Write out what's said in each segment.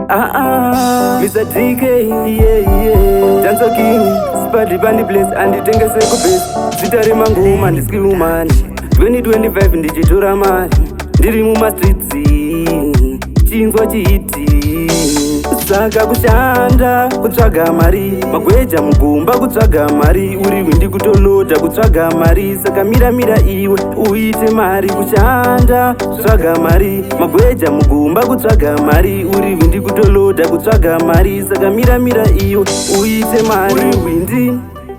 Mr. DK, Danzo King, Spadly Bandi Place, anditengese kubase. Zita mangoma ndisiki umani 2025 ndichitora mari ndiri mumastreets chinzwa chihiti. Saka kushanda kutsvaga mari, magweja mugomba kutsvaga mari, uri windi kutoloda kutsvaga mari. Saka mira iwe uite mari. Kushanda kutsvaga mari, magweja mugomba kutsvaga mari, uri windi kutoloda kutsvaga mari. Saka mira iwe uite mari. Uri windi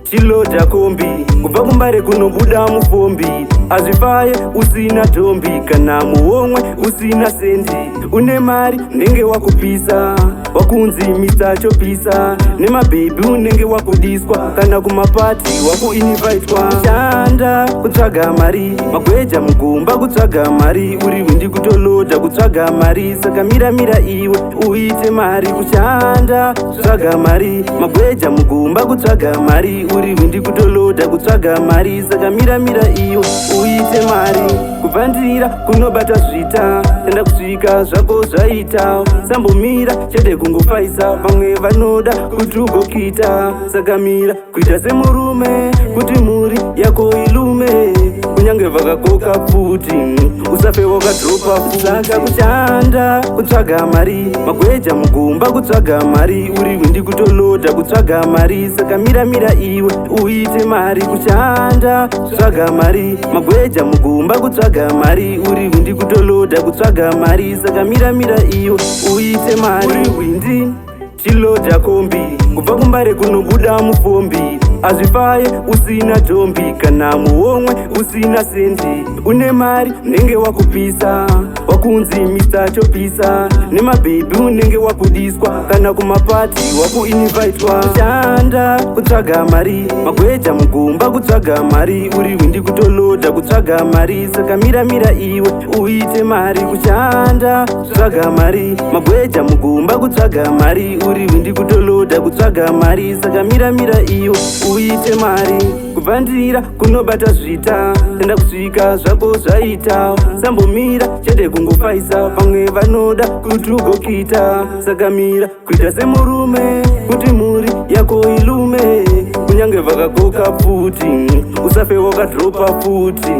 chiloda kombi, kubva kumbare kunobuda mufombi. Azvifaye usina tombi, kana muomwe usina sendi. Une mari unenge wakupisa, wakunzi Mr. Chopisa. Nemabhebi unenge wakudiswa, kana kumapati wakuinvitwa. Kushanda kutsvaga mari, magweja mugomba kutsvaga mari, uri windi kutoloda kutsvaga mari. Saka mira iwe uite mari. Kushanda kutsvaga mari, magweja mugomba kutsvaga mari, uri windi kutoloda kutsvaga mari. Saka mira iwe uite mari. Kubvandira kunobata zvita, tenda kusvika zvako zvaita. Sambomira chete kungofaisa, vamwe vanoda kuti ugokita. Saka mira kuita semurume, kuti mhuri yako ilume. Kunyange vakakoka pfuti, usafe wakadropa pfuti. Saka kushanda kutsvaga mari, magweja mugomba kutsvaga mari, uri windi kutoloda kutsvaga mari. Saka mira iwe uite mari. Kushanda kutsvaga mari, magweja mugomba kutsvaga mari, uri windi kutoloda kutsvaga mari. Saka mira iwe uite mari. Uri windi chiloda kombi, kubva kumbare kunobuda mufombi. Azvifaye usina tombi, kana muomwe usina sendi. Une mari unenge wakupisa, wakunzi Mr. Chopisa. Nemabhebi unenge wakudiswa, kana kumapati wakuinvitwa. Kushanda kutsvaga mari, magweja mugomba kutsvaga mari, uri windi kutoloda kutsvaga mari. Saka mira iwe uite mari. Kushanda kutsvaga mari, magweja mugomba kutsvaga mari, uri windi kutoloda kutsvaga mari. Saka mira iwe uite mari. Kubvandira kunobata zvita, tenda kusvika zvako zvaita. Sambomira chete kungofaisa, vamwe vanoda kuti ugokita. Saka mira kuita semurume, kuti mhuri yako ilume. Kunyange vakakoka pfuti, usafe wakadropa pfuti.